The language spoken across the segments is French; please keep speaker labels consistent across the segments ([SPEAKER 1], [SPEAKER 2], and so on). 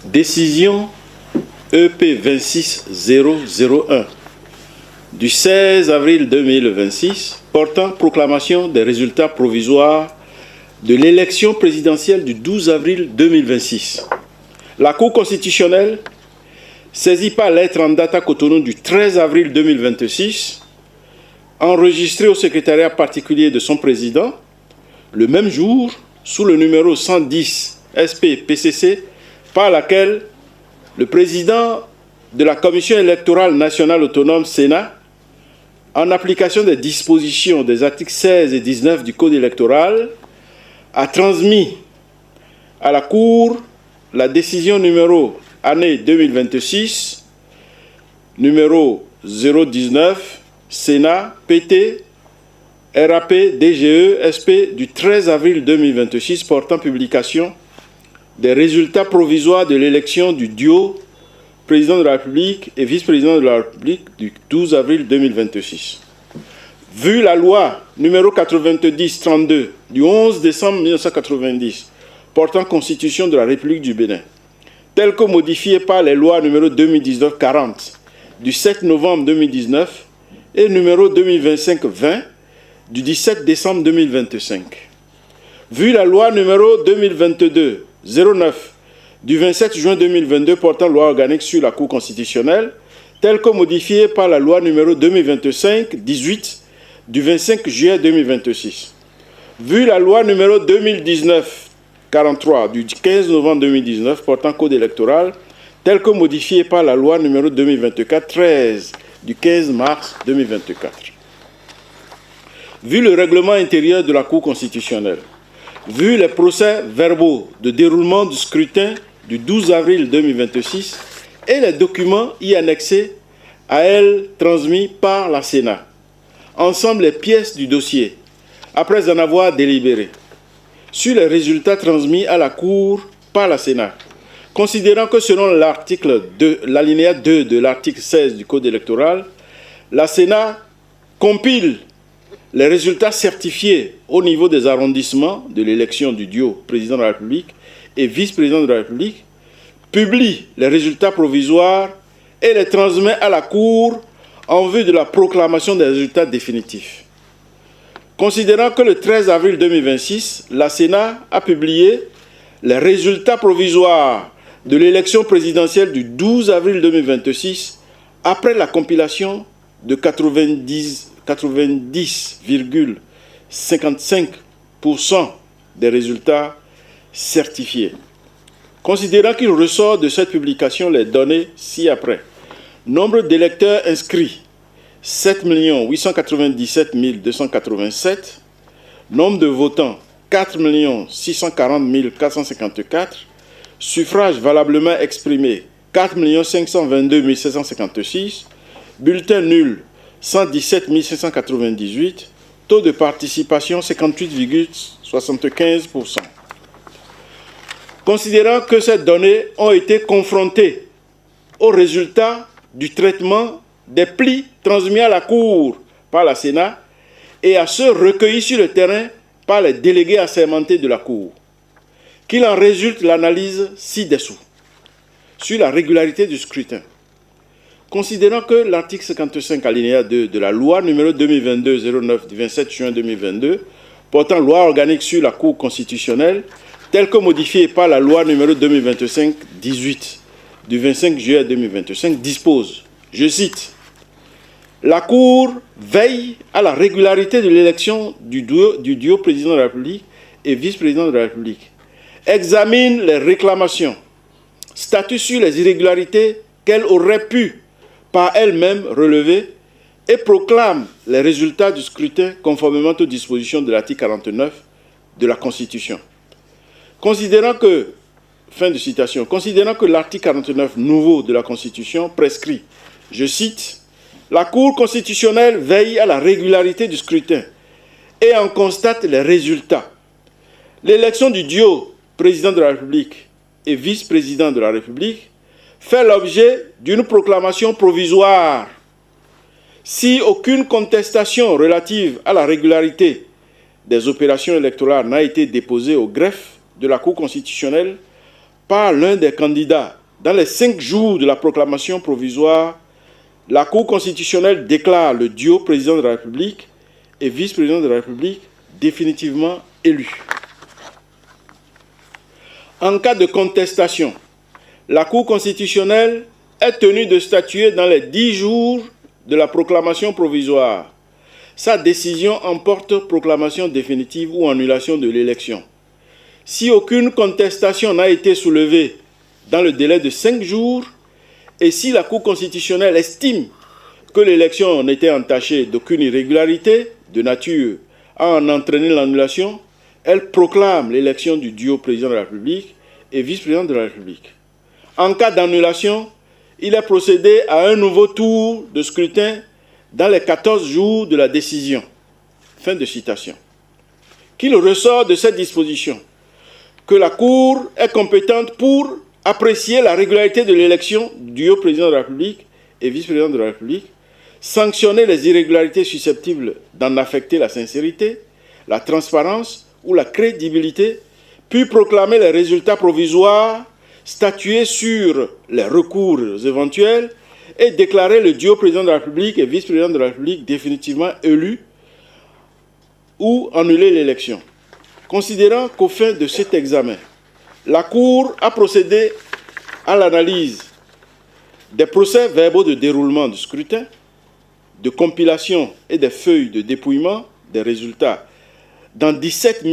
[SPEAKER 1] Décision EP 26001 du 16 avril 2026 portant proclamation des résultats provisoires de l'élection présidentielle du 12 avril 2026. La Cour constitutionnelle, saisie par lettre en date à Cotonou du 13 avril 2026, enregistrée au secrétariat particulier de son président, le même jour, sous le numéro 110 SP-PCC, par laquelle le président de la Commission électorale nationale autonome Sénat, en application des dispositions des articles 16 et 19 du Code électoral, a transmis à la Cour la décision numéro année 2026, numéro 019, Sénat, PT, RAP, DGE, SP du 13 avril 2026 portant publication des résultats provisoires de l'élection du duo président de la République et vice-président de la République du 12 avril 2026. Vu la loi numéro 90-32 du 11 décembre 1990 portant constitution de la République du Bénin, telle que modifiée par les lois numéro 2019-40 du 7 novembre 2019 et numéro 2025-20 du 17 décembre 2025. Vu la loi numéro 2022-09 du 27 juin 2022 portant loi organique sur la Cour constitutionnelle, telle que modifiée par la loi numéro 2025-18 du 25 juillet 2026. Vu la loi numéro 2019-43 du 15 novembre 2019 portant code électoral, telle que modifiée par la loi numéro 2024-13 du 15 mars 2024. Vu le règlement intérieur de la Cour constitutionnelle, vu les procès-verbaux de déroulement du scrutin du 12 avril 2026 et les documents y annexés à elle transmis par la Sénat, ensemble les pièces du dossier, après en avoir délibéré, sur les résultats transmis à la Cour par la Sénat, considérant que selon l'article 2, l'alinéa 2 de l'article 16 du Code électoral, la Sénat compile les résultats certifiés au niveau des arrondissements de l'élection du duo président de la République et vice-président de la République, publie les résultats provisoires et les transmet à la Cour en vue de la proclamation des résultats définitifs. Considérant que le 13 avril 2026, la Sénat a publié les résultats provisoires de l'élection présidentielle du 12 avril 2026 après la compilation de 90,55% des résultats certifiés. Considérant qu'il ressort de cette publication les données ci-après. Nombre d'électeurs inscrits, 7 897 287. Nombre de votants, 4 640 454. Suffrages valablement exprimés, 4 522 756. Bulletins nuls, 117 598. Taux de participation, 58,75%. Considérant que ces données ont été confrontées aux résultats du traitement des plis transmis à la Cour par la Sénat et à ceux recueillis sur le terrain par les délégués assermentés de la Cour, qu'il en résulte l'analyse ci-dessous sur la régularité du scrutin. Considérant que l'article 55 alinéa 2 de la loi numéro 2022-09 du 27 juin 2022 portant loi organique sur la Cour constitutionnelle, telle que modifiée par la loi numéro 2025-18 du 25 juillet 2025, dispose, je cite, « La Cour veille à la régularité de l'élection du duo président de la République et vice-président de la République, examine les réclamations, statue sur les irrégularités qu'elle aurait pu par elle-même relever et proclame les résultats du scrutin conformément aux dispositions de l'article 49 de la Constitution. Considérant que, fin de citation, considérant que l'article 49 nouveau de la Constitution prescrit, je cite, « La Cour constitutionnelle veille à la régularité du scrutin et en constate les résultats. L'élection du duo président de la République et vice-président de la République fait l'objet d'une proclamation provisoire. Si aucune contestation relative à la régularité des opérations électorales n'a été déposée au greffe de la Cour constitutionnelle par l'un des candidats dans les 5 jours de la proclamation provisoire, la Cour constitutionnelle déclare le duo président de la République et vice-président de la République définitivement élus. En cas de contestation, la Cour constitutionnelle est tenue de statuer dans les 10 jours de la proclamation provisoire. Sa décision emporte proclamation définitive ou annulation de l'élection. Si aucune contestation n'a été soulevée dans le délai de 5 jours, et si la Cour constitutionnelle estime que l'élection n'était entachée d'aucune irrégularité de nature à en entraîner l'annulation, elle proclame l'élection du duo président de la République et vice-président de la République. En cas d'annulation, il est procédé à un nouveau tour de scrutin dans les 14 jours de la décision. Fin de citation. Qu'il ressort de cette disposition que la Cour est compétente pour apprécier la régularité de l'élection du duo président de la République et vice-président de la République, sanctionner les irrégularités susceptibles d'en affecter la sincérité, la transparence ou la crédibilité, puis proclamer les résultats provisoires, statuer sur les recours éventuels et déclarer le duo président de la République et vice-président de la République définitivement élu ou annuler l'élection. Considérant qu'au fin de cet examen, la Cour a procédé à l'analyse des procès-verbaux de déroulement du scrutin, de compilation et des feuilles de dépouillement des résultats dans 17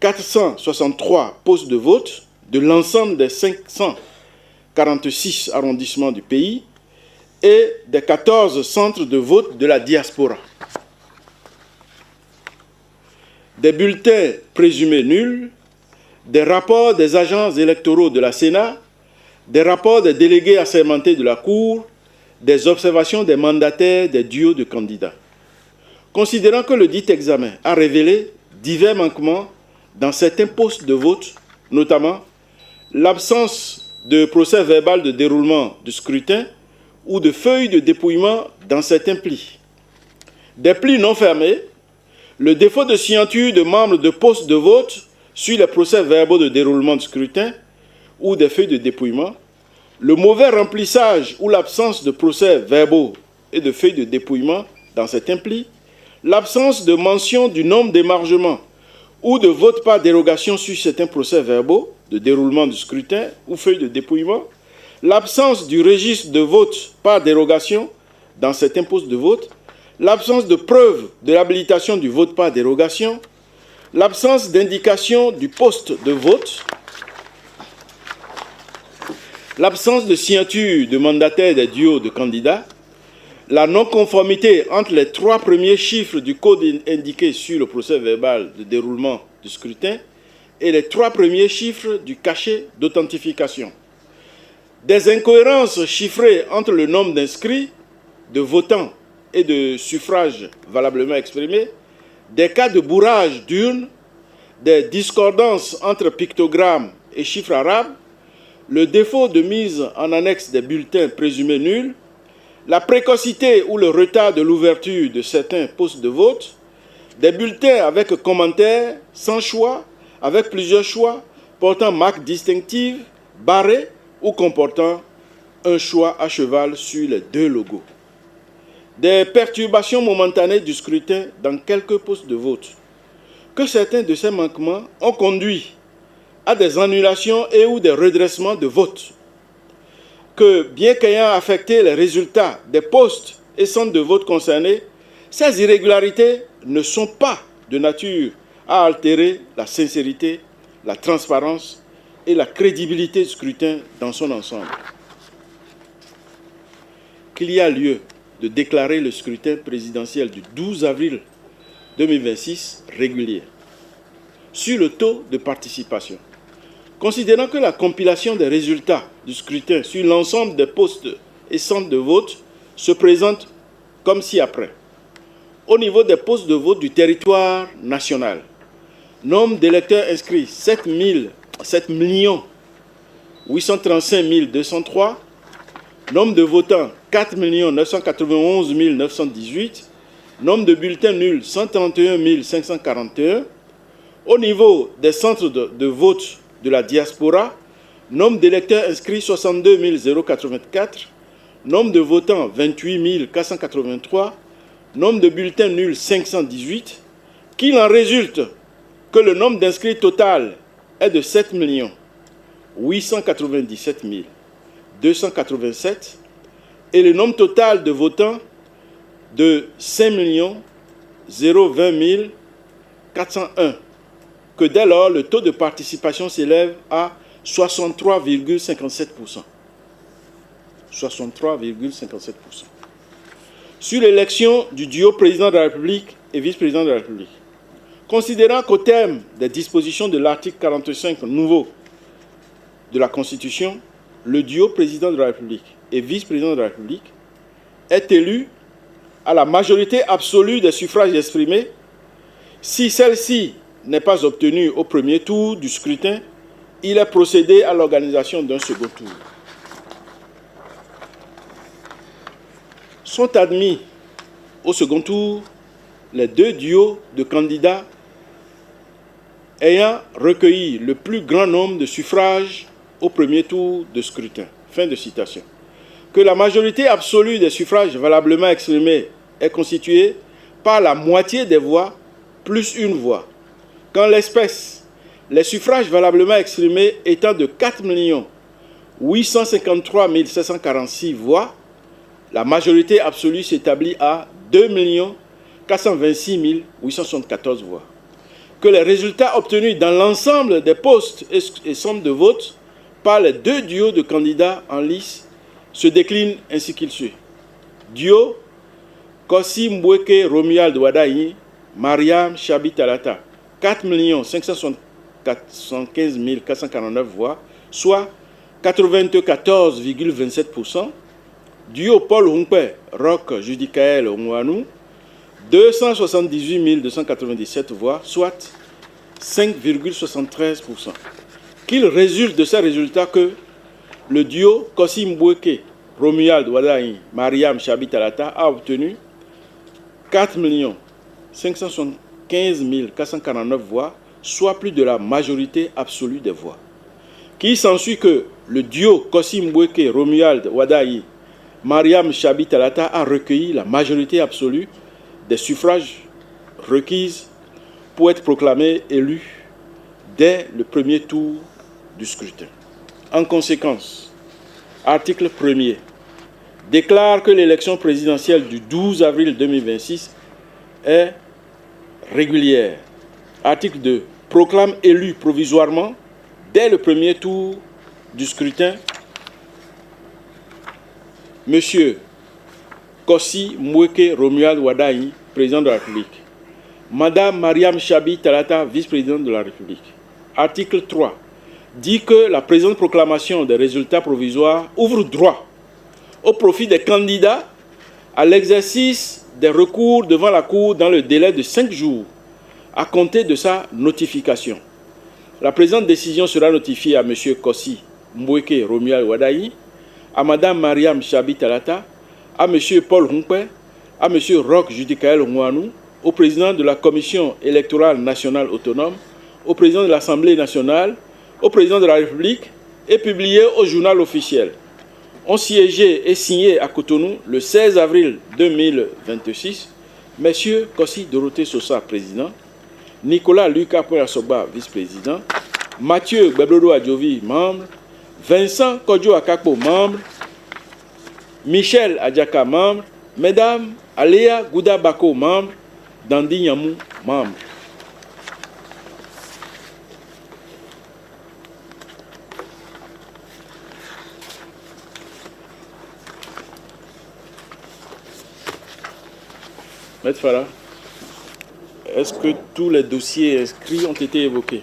[SPEAKER 1] 463 postes de vote de l'ensemble des 546 arrondissements du pays et des 14 centres de vote de la diaspora. Des bulletins présumés nuls, des rapports des agents électoraux de la Sénat, des rapports des délégués assermentés de la Cour, des observations des mandataires des duos de candidats. Considérant que le dit examen a révélé divers manquements dans certains postes de vote, notamment l'absence de procès-verbal de déroulement du scrutin ou de feuilles de dépouillement dans certains plis, des plis non fermés, le défaut de signature de membres de postes de vote sur les procès-verbaux de déroulement du scrutin ou des feuilles de dépouillement, le mauvais remplissage ou l'absence de procès-verbaux et de feuilles de dépouillement dans certains plis, l'absence de mention du nombre d'émargements ou de vote par dérogation sur certains procès-verbaux de déroulement du scrutin ou feuilles de dépouillement, l'absence du registre de vote par dérogation dans certains postes de vote, l'absence de preuve de l'habilitation du vote par dérogation, l'absence d'indication du poste de vote, l'absence de signature de mandataire des duos de candidats, la non-conformité entre les 3 premiers chiffres du code indiqué sur le procès-verbal de déroulement du scrutin et les 3 premiers chiffres du cachet d'authentification. Des incohérences chiffrées entre le nombre d'inscrits, de votants et de suffrages valablement exprimés, des cas de bourrage d'urnes, des discordances entre pictogrammes et chiffres arabes, le défaut de mise en annexe des bulletins présumés nuls, la précocité ou le retard de l'ouverture de certains postes de vote, des bulletins avec commentaires, sans choix, avec plusieurs choix, portant marque distinctive, barrés ou comportant un choix à cheval sur les 2 logos. Des perturbations momentanées du scrutin dans quelques postes de vote. Que certains de ces manquements ont conduit à des annulations et ou des redressements de vote. Que, bien qu'ayant affecté les résultats des postes et centres de vote concernés, ces irrégularités ne sont pas de nature à altérer la sincérité, la transparence et la crédibilité du scrutin dans son ensemble. Qu'il y a lieu de déclarer le scrutin présidentiel du 12 avril 2026 régulier. Sur le taux de participation, considérant que la compilation des résultats du scrutin sur l'ensemble des postes et centres de vote se présente comme ci-après. Au niveau des postes de vote du territoire national, nombre d'électeurs inscrits 7 835 203, nombre de votants 4 991 918, nombre de bulletins nuls 131 541. Au niveau des centres de vote de la diaspora, Nombre d'électeurs inscrits 62 084. Nombre de votants 28 483. Nombre de bulletins nuls 518. Qu'il en résulte que le nombre d'inscrits total est de 7 897 287 et le nombre total de votants de 5 020 401, que dès lors le taux de participation s'élève à 63,57%. 63,57%. Sur l'élection du duo président de la République et vice-président de la République, considérant qu'au terme des dispositions de l'article 45 nouveau de la Constitution, le duo président de la République et vice-président de la République est élu à la majorité absolue des suffrages exprimés. Si celle-ci n'est pas obtenue au premier tour du scrutin, il est procédé à l'organisation d'un second tour. Sont admis au second tour les deux duos de candidats ayant recueilli le plus grand nombre de suffrages au premier tour de scrutin. Fin de citation. Que la majorité absolue des suffrages valablement exprimés est constituée par la moitié des voix plus une voix. Qu'en l'espèce, les suffrages valablement exprimés étant de 4 853 746 voix, la majorité absolue s'établit à 2 426 874 voix. Que les résultats obtenus dans l'ensemble des postes et sommes de vote par les deux duos de candidats en lice se déclinent ainsi qu'il suit. Duo Kossi Mbweke Romuald Wadayi, Mariam Chabi Talata, 4 575 449 voix, soit 94,27%. Duo Paul Hunkpe Roch Judicaël Onwanou, 278 297 voix, soit 5,73%. Qu'il résulte de ces résultats que le duo Kossi Mbweke Romuald Wadayi, Mariam Chabi Talata a obtenu 4 575 449 voix, soit plus de la majorité absolue des voix. Qu'il s'ensuit que le duo Kossi Mbweke Romuald Wadayi, Mariam Chabi Talata a recueilli la majorité absolue des suffrages requises pour être proclamé élu dès le premier tour du scrutin. En conséquence, article 1er déclare que l'élection présidentielle du 12 avril 2026 est régulière. Article 2 proclame élu provisoirement dès le premier tour du scrutin Monsieur Kossi Mbweke Romuald Wadayi, président de la République. Madame Mariam Chabi Talata, vice-présidente de la République. Article 3 dit que la présente proclamation des résultats provisoires ouvre droit au profit des candidats à l'exercice des recours devant la Cour dans le délai de 5 jours à compter de sa notification. La présente décision sera notifiée à M. Kossi Mbweke Romuald Wadayi, à Mme Mariam Chabi Talata, à M. Paul Hunkpe, à M. Roch Judicaël Onwanou, au président de la Commission électorale nationale autonome, au président de l'Assemblée nationale, au président de la République et publié au journal officiel. Ont siégé et signé à Cotonou le 16 avril 2026 M. Kossi Dorothée Sosa, président, Nicolas Lucas Poyasoba, vice-président, Mathieu Gbeblodo Adjovi, membre, Vincent Kodjo Akakpo, membre, Michel Adjaka, membre, Mesdames Aléa Gouda Bako, membre, Dandi Nyamou, membre. Maître Farah, est-ce que tous les dossiers inscrits ont été évoqués?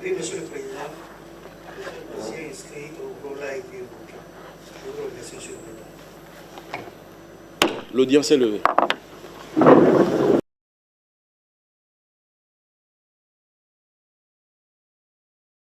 [SPEAKER 2] Oui, Monsieur le Président, le dossier inscrit au rôle a été évoqué. Je vous remercie, Monsieur le Président.
[SPEAKER 1] L'audience est levée.